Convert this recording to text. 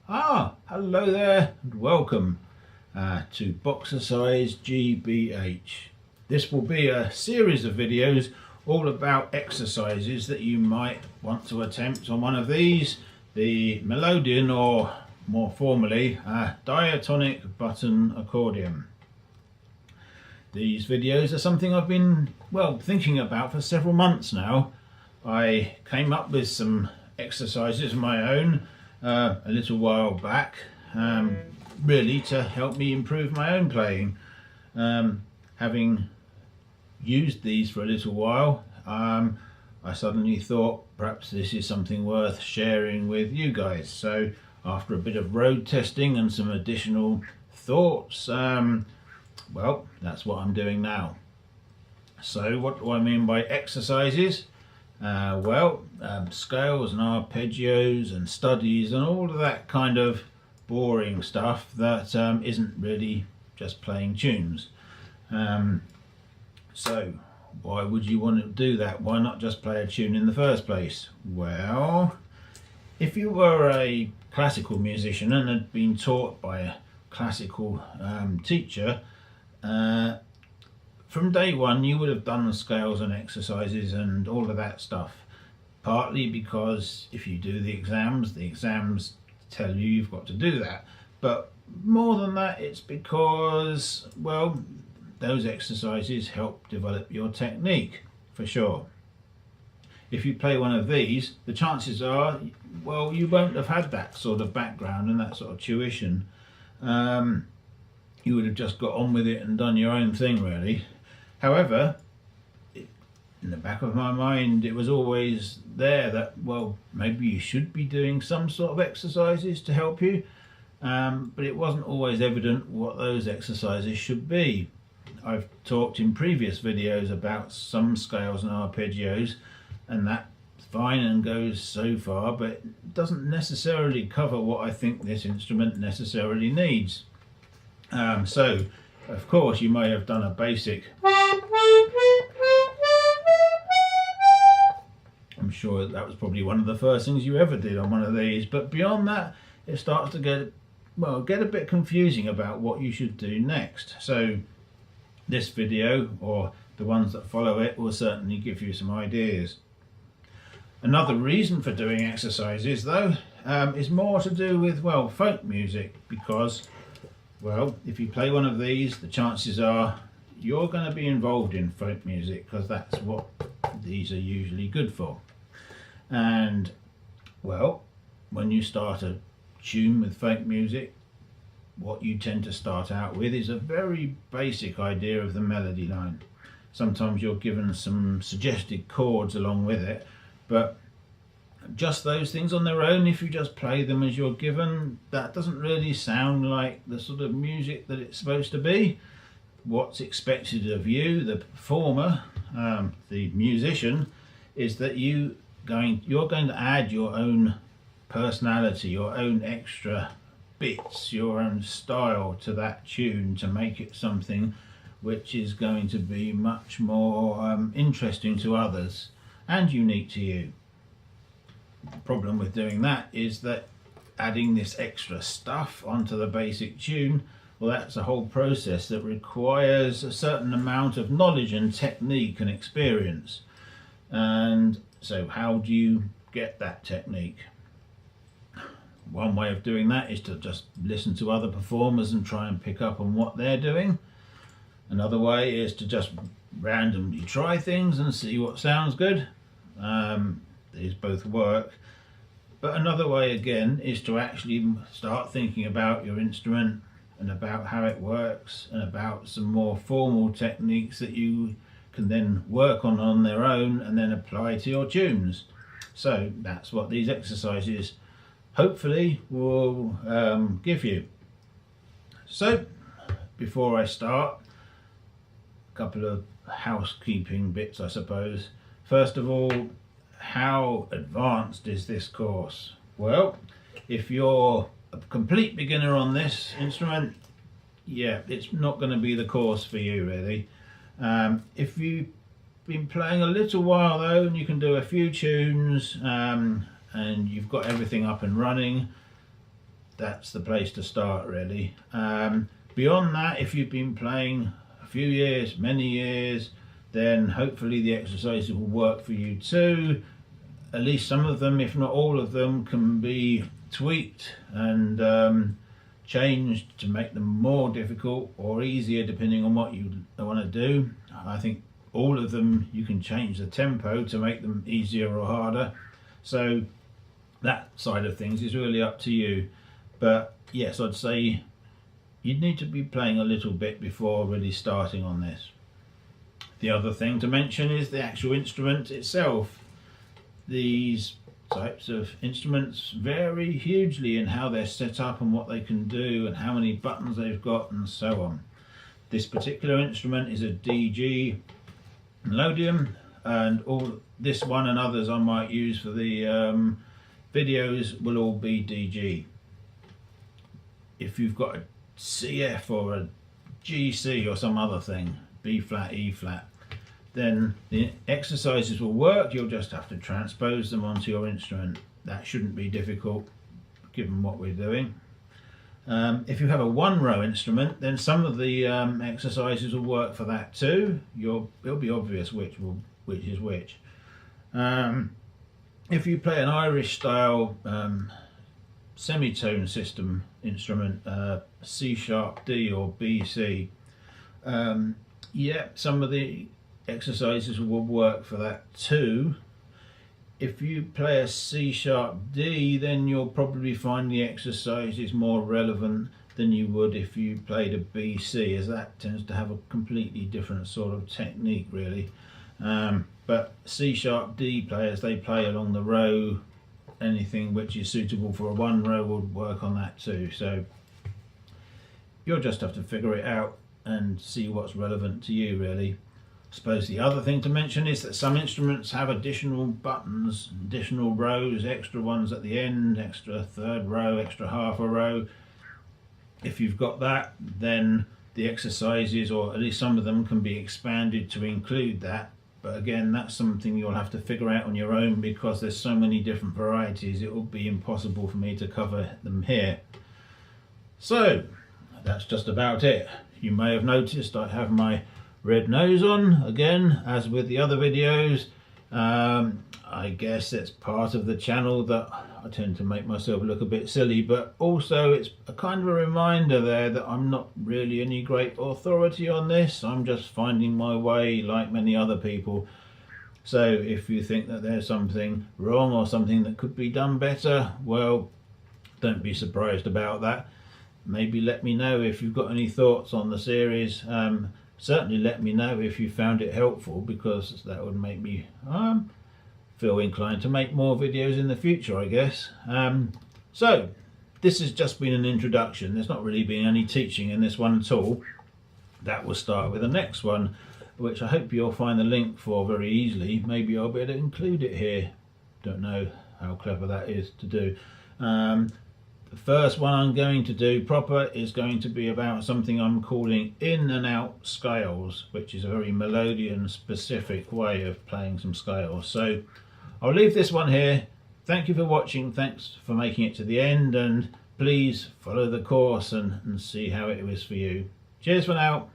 Hello there and welcome to Box-R-Cyz GBH. This will be a series of videos all about exercises that you might want to attempt on one of these, the Melodeon, or more formally, diatonic button accordion. These videos are something I've been, thinking about for several months now. I came up with some exercises of my own a little while back, really to help me improve my own playing. Having used these for a little while, I suddenly thought perhaps this is something worth sharing with you guys. So after a bit of road testing and some additional thoughts, that's what I'm doing now. So what do I mean by exercises? Scales and arpeggios and studies and all of that kind of boring stuff that isn't really just playing tunes. So why would you want to do that? Why not just play a tune in the first place? Well, if you were a classical musician and had been taught by a classical teacher, from day one you would have done the scales and exercises and all of that stuff, partly because if you do the exams tell you you've got to do that, but more than that it's because, those exercises help develop your technique for sure. If you play one of these, the chances are, you won't have had that sort of background and that sort of tuition. You would have just got on with it and done your own thing really. However, in the back of my mind it was always there that, maybe you should be doing some sort of exercises to help you, but it wasn't always evident what those exercises should be. I've talked in previous videos about some scales and arpeggios, and that's fine and goes so far, but it doesn't necessarily cover what I think this instrument necessarily needs. So of course you may have done a basic, I'm sure that was probably one of the first things you ever did on one of these, but beyond that it starts to get a bit confusing about what you should do next. So this video, or the ones that follow it, will certainly give you some ideas. Another reason for doing exercises though is more to do with, folk music, because if you play one of these, the chances are you're going to be involved in folk music, because that's what these are usually good for. And when you start a tune with folk music, what you tend to start out with is a very basic idea of the melody line. Sometimes you're given some suggested chords along with it, but just those things on their own, if you just play them as you're given, that doesn't really sound like the sort of music that it's supposed to be. What's expected of you, the performer, the musician, is that you're going to add your own personality, your own extra bits, your own style to that tune to make it something which is going to be much more interesting to others and unique to you. The problem with doing that is that adding this extra stuff onto the basic tune, that's a whole process that requires a certain amount of knowledge and technique and experience. And so how do you get that technique? One way of doing that is to just listen to other performers and try and pick up on what they're doing. Another way is to just randomly try things and see what sounds good. These both work. But another way again is to actually start thinking about your instrument and about how it works and about some more formal techniques that you can then work on their own and then apply to your tunes. So that's what these exercises hopefully will give you. So before I start, a couple of housekeeping bits I suppose. First of all, how advanced is this course? If you're a complete beginner on this instrument, it's not going to be the course for you really. If you've been playing a little while though, and you can do a few tunes, and you've got everything up and running, that's the place to start really. Beyond that, if you've been playing a few years, many years, then hopefully the exercises will work for you too. At least some of them, if not all of them, can be tweaked and changed to make them more difficult or easier depending on what you want to do. I think all of them you can change the tempo to make them easier or harder. So that side of things is really up to you. But yes, I'd say you'd need to be playing a little bit before really starting on this. The other thing to mention is the actual instrument itself. These types of instruments vary hugely in how they're set up and what they can do and how many buttons they've got and so on. This particular instrument is a DG Melodeon, and all this one and others I might use for the videos will all be DG. If you've got a CF or a GC or some other thing, B flat, E flat, then the exercises will work. You'll just have to transpose them onto your instrument. That shouldn't be difficult given what we're doing. If you have a one-row instrument, then some of the exercises will work for that too. It'll be obvious which is which. If you play an Irish style semitone system instrument, C sharp D or B C, yeah, some of the exercises will work for that too. If you play a C sharp D, then you'll probably find the exercises more relevant than you would if you played a B C, as that tends to have a completely different sort of technique really. But C sharp D players, they play along the row. Anything which is suitable for a one row would work on that too. So you'll just have to figure it out and see what's relevant to you really. I suppose the other thing to mention is that some instruments have additional buttons, additional rows, extra ones at the end, extra third row, extra half a row. If you've got that, then the exercises, or at least some of them, can be expanded to include that. But again, that's something you'll have to figure out on your own, because there's so many different varieties, it will be impossible for me to cover them here. So that's just about it. You may have noticed I have my red nose on again, as with the other videos. I guess it's part of the channel that I tend to make myself look a bit silly, but also it's a kind of a reminder there that I'm not really any great authority on this. I'm just finding my way like many other people. So if you think that there's something wrong or something that could be done better, well, don't be surprised about that. Maybe let me know if you've got any thoughts on the series. Certainly let me know if you found it helpful, because that would make me feel inclined to make more videos in the future, I guess. So this has just been an introduction. There's not really been any teaching in this one at all. That will start with the next one, which I hope you'll find the link for very easily. Maybe I'll be able to include it here. Don't know how clever that is to do. The first one I'm going to do proper is going to be about something I'm calling in and out scales, which is a very Melodeon specific way of playing some scales. So I'll leave this one here. Thank you for watching, thanks for making it to the end, and please follow the course and see how it was for you. Cheers for now.